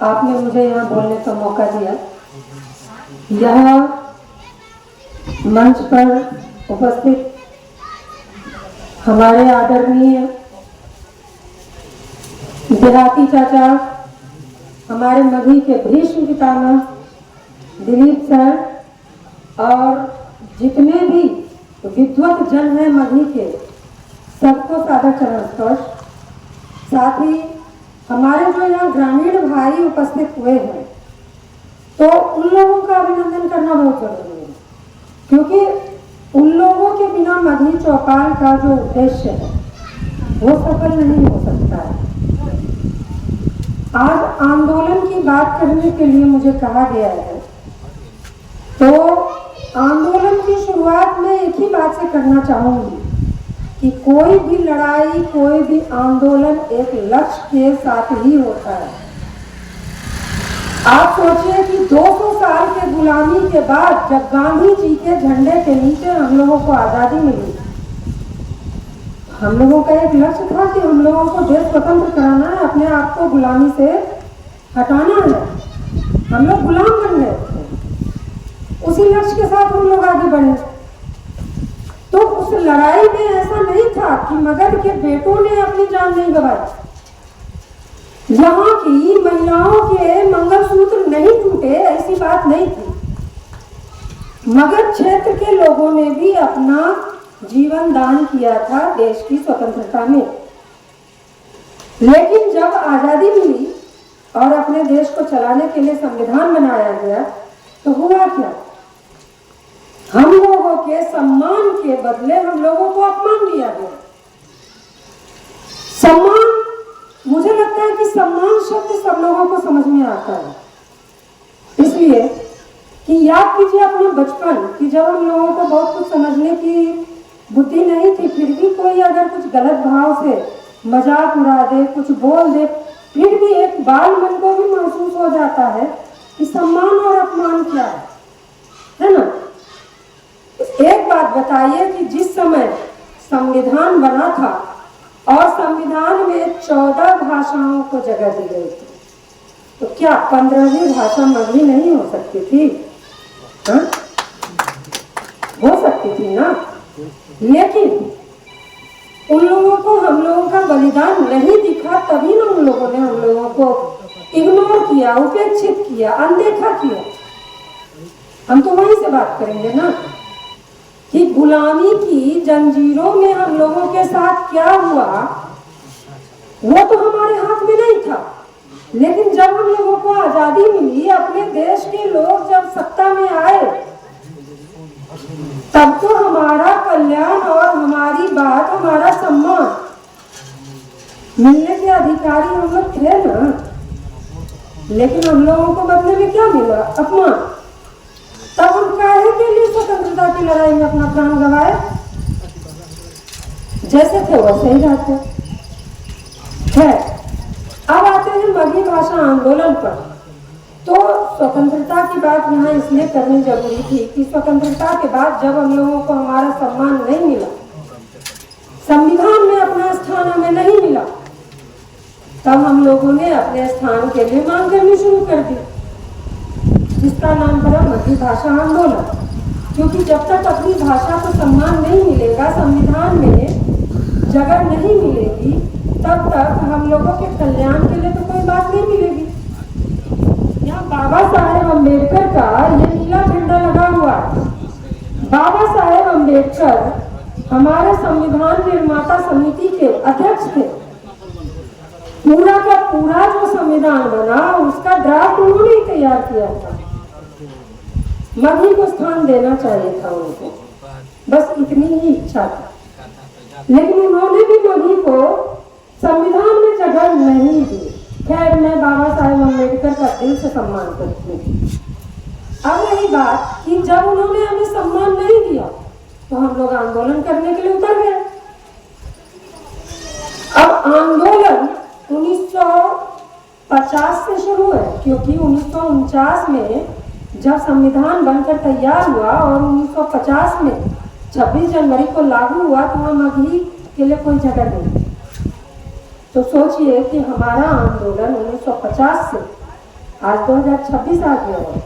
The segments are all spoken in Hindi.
आपने मुझे यहाँ बोलने का मौका दिया। यह मंच पर उपस्थित हमारे आदरणीय देहाती चाचा, हमारे मधी के भीष्म पितामह दिलीप सर और जितने भी विद्वत जन हैं मधी के, सबको सादर चरण स्पर्श। साथ ही हमारे जो यहाँ ग्रामीण भाई उपस्थित हुए हैं, तो उन लोगों का अभिनंदन करना बहुत जरूरी है, क्योंकि उन लोगों के बिना मधी चौपाल का जो उद्देश्य है वो सफल नहीं हो सकता है। आज आंदोलन की बात करने के लिए मुझे कहा गया है, तो आंदोलन की शुरुआत में एक ही बात से करना चाहूंगी कि कोई भी लड़ाई, कोई भी आंदोलन एक लक्ष्य के साथ ही होता है। आप सोचिए कि 200 साल के गुलामी के बाद जब गांधी जी के झंडे के नीचे हम लोगों को आजादी मिली, हम लोगों का एक लक्ष्य था कि हम लोगों को देश स्वतंत्र कराना है, अपने आप को गुलामी से हटाना है। हम लोग गुलाम बन गए थे, उसी लक्ष्य के साथ हम लोग आगे बढ़े। तो उस लड़ाई में ऐसा नहीं था कि मगध के बेटों ने अपनी जान नहीं गंवाई, यहाँ की महिलाओं के मंगलसूत्र नहीं टूटे, ऐसी बात नहीं थी। मगध क्षेत्र के लोगों ने भी अपना जीवन दान किया था देश की स्वतंत्रता में। लेकिन जब आजादी मिली और अपने देश को चलाने के लिए संविधान बनाया गया, तो हुआ क्या? हम लोगों के सम्मान के बदले हम लोगों को अपमान दिया गया। सम्मान, मुझे लगता है कि सम्मान शब्द सब लोगों को समझ में आता है, इसलिए कि याद कीजिए अपना बचपन कि जब हम लोगों को बहुत कुछ समझने की बुद्धि नहीं थी, फिर भी कोई अगर कुछ गलत भाव से मजाक उड़ा दे, कुछ बोल दे, फिर भी एक बाल मन को भी महसूस हो जाता है कि सम्मान और अपमान क्या है ना? एक बात बताइए कि जिस समय संविधान बना था और संविधान में 14 भाषाओं को जगह दी गई थी, तो क्या 15वीं भाषा मगही नहीं हो सकती थी? हा? हो सकती थी ना। लेकिन उन लोगों को हम लोगों का बलिदान नहीं दिखा, तभी ना उन लोगों ने हम लोगों को इग्नोर किया, उपेक्षित किया, अनदेखा किया। हम तो वहीं से बात करेंगे ना कि गुलामी की जंजीरों में हम लोगों के साथ क्या हुआ, वो तो हमारे हाथ में नहीं था। लेकिन जब हम लोगों को आजादी मिली, अपने देश के लोग जब सत्ता में आए, तब तो हमारा कल्याण और हमारी बात, हमारा सम्मान मिलने के अधिकारी हम लोग थे ना। लेकिन हम लोगों को बदले में क्या मिला? अपमान। तब हम काहे के लिए स्वतंत्रता की लड़ाई में अपना प्राण गंवाए? जैसे थे वैसे ही रहते है। अब आते हैं मगही भाषा आंदोलन पर। तो स्वतंत्रता की बात यहाँ इसलिए करनी जरूरी थी कि स्वतंत्रता के बाद जब हम लोगों को हमारा सम्मान नहीं मिला, संविधान में अपना स्थान हमें नहीं मिला, तब हम लोगों ने अपने स्थान के लिए मांग करनी शुरू कर दी, जिसका नाम पड़ा मगही भाषा आंदोलन। क्योंकि जब तक अपनी भाषा को सम्मान नहीं मिलेगा, संविधान में जगह नहीं मिलेगी, तब तक हम लोगों के कल्याण के लिए तो कोई बात नहीं मिलेगी। यहाँ बाबा साहेब अम्बेडकर का ये नीला झंडा लगा हुआ है। बाबा साहेब अम्बेडकर हमारे संविधान निर्माता समिति के अध्यक्ष थे। पूरा का पूरा जो संविधान बना, उसका ड्राफ्ट उन्होंने ही तैयार किया था। मगही को स्थान देना चाहिए था उनको, बस इतनी ही इच्छा था। लेकिन उन्होंने भी मगही को संविधान में जगह नहीं दी। खैर, मैं बाबा साहेब अम्बेडकर का दिल से सम्मान करती हूँ। अब रही बात कि जब उन्होंने हमें सम्मान नहीं दिया, तो हम लोग आंदोलन करने के लिए उतर गए। अब आंदोलन 1950 से शुरू है, क्योंकि 1949 में जब संविधान बनकर तैयार हुआ और 1950 में 26 जनवरी को लागू हुआ, तो वहाँ मगही के लिए कोई जगह नहीं। तो सोचिए कि हमारा आंदोलन 1950 से आज 2026 आ गया है,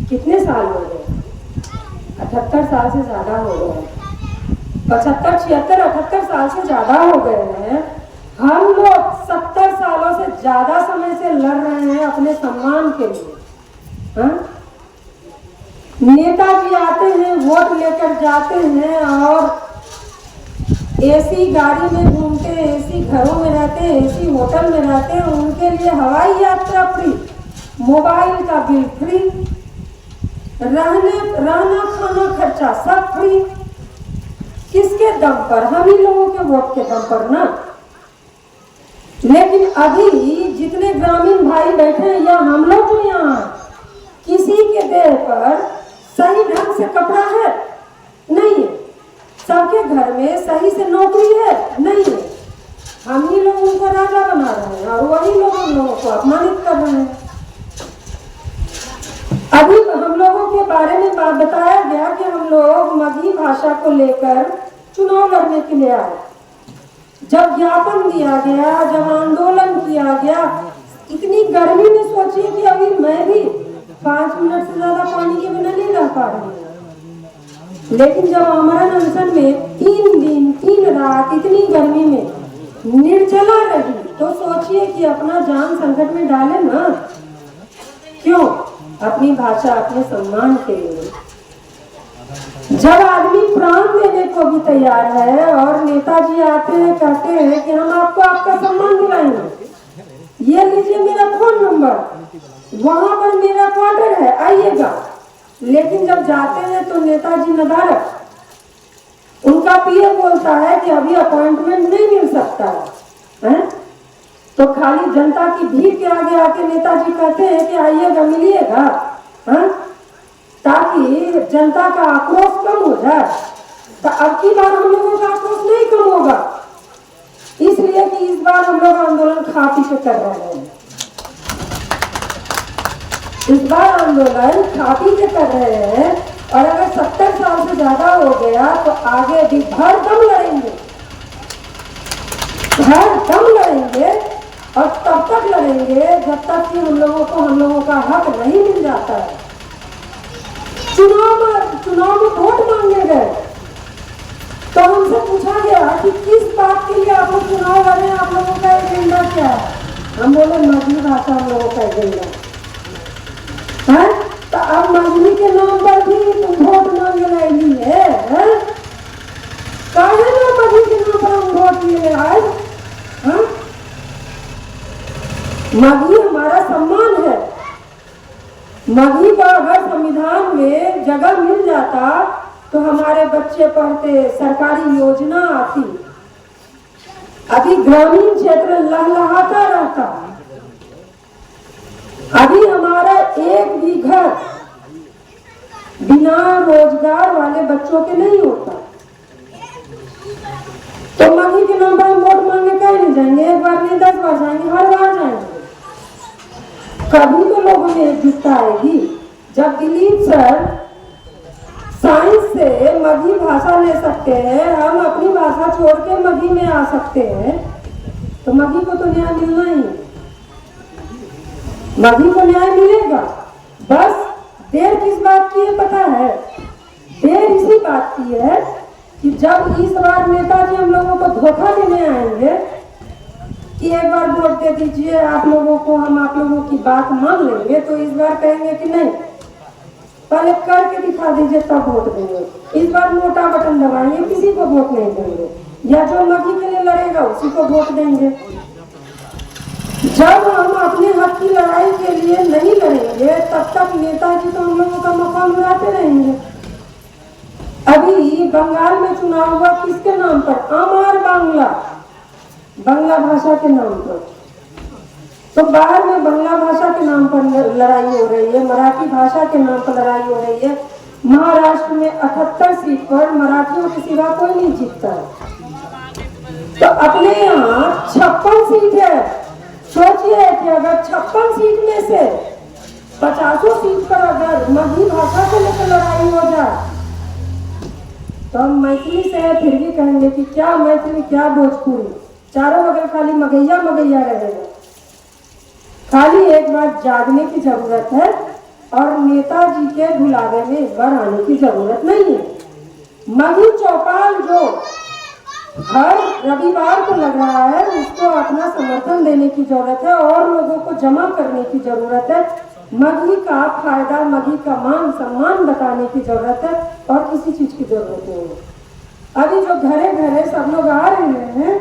कितने साल हो गए? 78 साल से ज्यादा हो गए, 75 76 78 साल से ज्यादा हो गए हैं। हम लोग 70 सालों से ज्यादा समय से लड़ रहे हैं अपने सम्मान के लिए। हाँ? नेताजी आते हैं, वोट लेकर जाते हैं और एसी गाड़ी में घूमते हैं, एसी घरों में रहते हैं, एसी होटल में रहते हैं। उनके लिए हवाई यात्रा फ्री, मोबाइल का बिल फ्री, रहना खाना खर्चा सब फ्री। किसके दम पर? हम ही लोगों के वोट के दम पर ना। लेकिन अभी जितने ग्रामीण भाई बैठे हैं या हम लोग जो यहाँ, किसी के देह पर सही ढंग से कपड़ा है नहीं है, सबके घर में सही से नौकरी है नहीं है। हम ही लोग उनको राजा बना रहे हैं और वही लोग हम लोगों को अपमानित कर रहे हैं। अभी हम लोगों के बारे में बात बताया गया कि हम लोग मगही भाषा को लेकर चुनाव लड़ने के लिए आए। जब ज्ञापन दिया गया, जब आंदोलन किया गया, इतनी गर्मी में सोचिए कि अभी मैं भी 5 मिनट से ज्यादा पानी के बिना नहीं रह पा रही हूँ। लेकिन जब आमरण अनशन में 3 दिन 3 रात इतनी गर्मी में निर्जला रही, तो सोचिए कि अपना जान संकट में डाले ना। क्यों? अपनी भाषा, अपने सम्मान के लिए। जब आदमी प्राण देने को भी तैयार है और नेताजी आते हैं, कहते हैं कि हम आपको आपका सम्मान दिलाएंगे, ये लीजिए मेरा फोन नंबर, वहां पर मेरा क्वार्टर है, आइएगा। लेकिन जब जाते हैं तो नेताजी नदारद, उनका पीए बोलता है कि अभी अपॉइंटमेंट नहीं मिल सकता है। तो खाली जनता की भीड़ के आगे आके नेताजी कहते हैं कि आइएगा, मिलिएगा, ताकि जनता का आक्रोश कम हो जाए। तो अब की बार हम लोगों का आक्रोश नहीं कम होगा, इसलिए कि इस बार हम लोग आंदोलन खा पी के कर रहे हैं। इस बार आंदोलन खा पी के कर रहे हैं और अगर 70 साल से ज्यादा हो गया तो आगे भी भर दम लड़ेंगे, भर दम लड़ेंगे। और तब तक लड़ेंगे जब तक कि हम लोगों का हक नहीं मिल जाता है। चुनाव में वोट मांगने गए तो हमसे पूछा गया कि किस बात के लिए आप लोग चुनाव लड़े, आप लोगों का एजेंडा क्या है? हम बोले मगही भाषा हम लोगों का एजेंडा है। तो अब मगही के नाम पर भी तुम वोट मांगे लगी है? काहे ना मगही के नाम पर हम वोट लिए आए? मगही हमारा सम्मान है। मगही का अगर संविधान में जगह मिल जाता तो हमारे बच्चे पढ़ते, सरकारी योजना आती, अभी ग्रामीण क्षेत्र लहलहाता रहता। अभी हमारा एक भी घर बिना रोजगार वाले बच्चों के नहीं होता। तो मगही के नाम पर हम वोट मांगने कहीं नहीं जाएंगे, एक बार नहीं 10 बार जाएंगे, हर बार जाएंगे। कभी तो लोगों में एकजुटता आएगी। जब दिलीप सर साइंस से मगही भाषा ले सकते हैं, हम अपनी भाषा छोड़ के मगही में आ सकते हैं, तो मगही को तो न्याय मिलना ही है। मगही को न्याय मिलेगा। बस देर किस बात की है पता है? देर इसी बात की है कि जब इस बार नेताजी हम लोगों को धोखा देने आएंगे कि एक बार वोट दे दीजिए आप लोगों को, हम आप लोगों की बात मान लेंगे, तो इस बार कहेंगे कि नहीं, पहले करके दिखा दीजिए तब वोट देंगे। इस बार मोटा बटन दबाएंगे, किसी को वोट नहीं देंगे, या जो मगही के लिए लड़ेगा उसी को वोट देंगे। जब हम अपने हक की लड़ाई के लिए नहीं लड़ेंगे तब तक नेताजी तो हम लोगों का मकान उड़ाते रहेंगे। अभी बंगाल में चुनाव हुआ, किसके नाम पर? अमर बांग्ला, बांग्ला भाषा के नाम पर। तो बाहर में बांग्ला भाषा के नाम पर लड़ाई हो रही है, मराठी भाषा के नाम पर लड़ाई हो रही है। महाराष्ट्र में 78 सीट पर मराठियों के सिवा कोई नहीं जीतता है। तो अपने यहाँ 56 सीट है। सोचिए कि अगर 56 सीट में से 50 सीट पर अगर मगही भाषा को लेकर लड़ाई हो जाए तो हम मैथिली से फिर भी कहेंगे कि क्या मैथिली क्या भोजपुरी, चारों बगल खाली मगैया मगैया रहेगा। खाली एक बार जागने की जरूरत है और नेताजी के बुलावे में इस बार आने की जरूरत नहीं है। मगही चौपाल जो हर रविवार को लग रहा है उसको अपना समर्थन देने की जरूरत है और लोगों को जमा करने की जरूरत है। मगही का फायदा, मगही का मान सम्मान बताने की जरूरत है और किसी चीज की जरूरत नहीं है। अभी जो घरे घरे सब लोग आ रहे हैं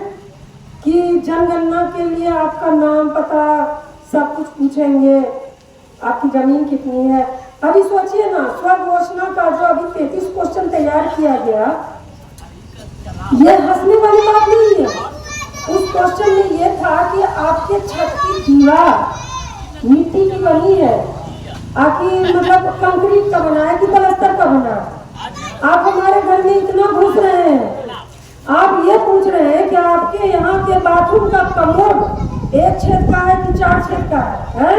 कि जनगणना के लिए आपका नाम पता सब कुछ पूछेंगे, आपकी जमीन कितनी है। अभी सोचिए ना, स्वघोषणा का जो अभी 33 क्वेश्चन तैयार किया गया, ये हंसने वाली बात नहीं है। उस क्वेश्चन में ये था कि आपके छत की दीवार मिट्टी की बनी है, आखिर मतलब कंक्रीट का बना है कि प्लास्टर का बना है। आप हमारे घर में इतना घुस रहे हैं, आप ये पूछ रहे हैं कि आपके यहाँ के बाथरूम का कमोड 1 छेद का है कि 4 छेद का है?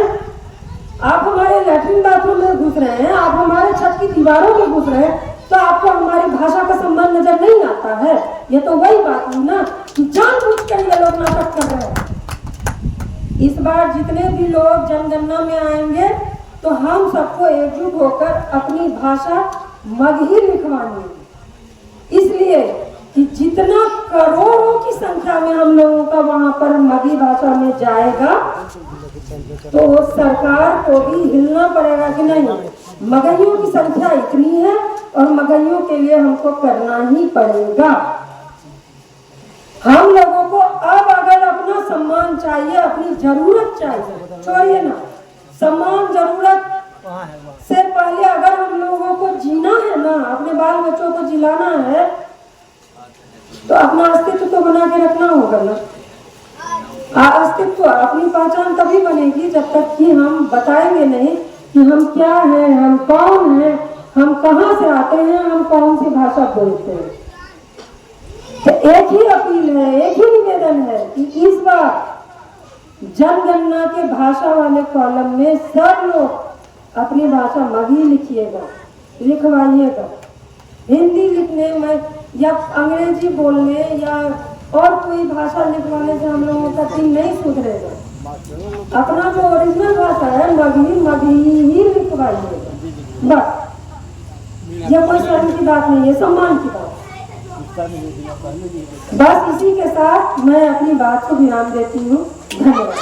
आप हमारे लैट्रिन बाथरूम में घुस रहे हैं, आप हमारे छत की दीवारों में घुस रहे हैं, तो आपको हमारी भाषा का संबंध नजर नहीं आता है। ये तो वही बात हुई ना कि जानबूझकर ये लोग नाटक कर रहे हैं। इस बार जितने भी लोग जनगणना में आएंगे तो हम सबको एकजुट होकर अपनी भाषा मगही लिखवानी, इसलिए कि जितना करोड़ों की संख्या में हम लोगों का वहां पर मगही भाषा में जाएगा तो सरकार को भी हिलना पड़ेगा कि नहीं, मगहियों की संख्या इतनी है और मगहियों के लिए हमको करना ही पड़ेगा। हम लोगों को अब अगर अपना सम्मान चाहिए, अपनी जरूरत चाहिए, छोड़िए ना सम्मान, जरूरत से पहले अगर हम लोगों को जीना है ना, अपने बाल बच्चों को जिलाना है, तो अपना अस्तित्व तो बना के रखना होगा ना। अस्तित्व, अपनी पहचान तभी बनेगी जब तक कि हम बताएंगे नहीं कि हम क्या हैं, हम कौन हैं, हम कहाँ से आते हैं, हम कौन सी भाषा बोलते हैं। तो एक ही अपील है, एक ही निवेदन है कि इस बार जनगणना के भाषा वाले कॉलम में सब लोग अपनी भाषा मगही लिखिएगा, लिखवाइएगा। हिंदी लिखने में या अंग्रेजी बोलने या और कोई भाषा लिखवाने से हम लोगों का दिन नहीं सुधरेगा। अपना जो ओरिजिनल भाषा है मगही, मगही ही लिखवाइएगा बस। यह कोई शर्म की बात नहीं है, सम्मान की बात। बस इसी के साथ मैं अपनी बात को विराम देती हूँ। धन्यवाद।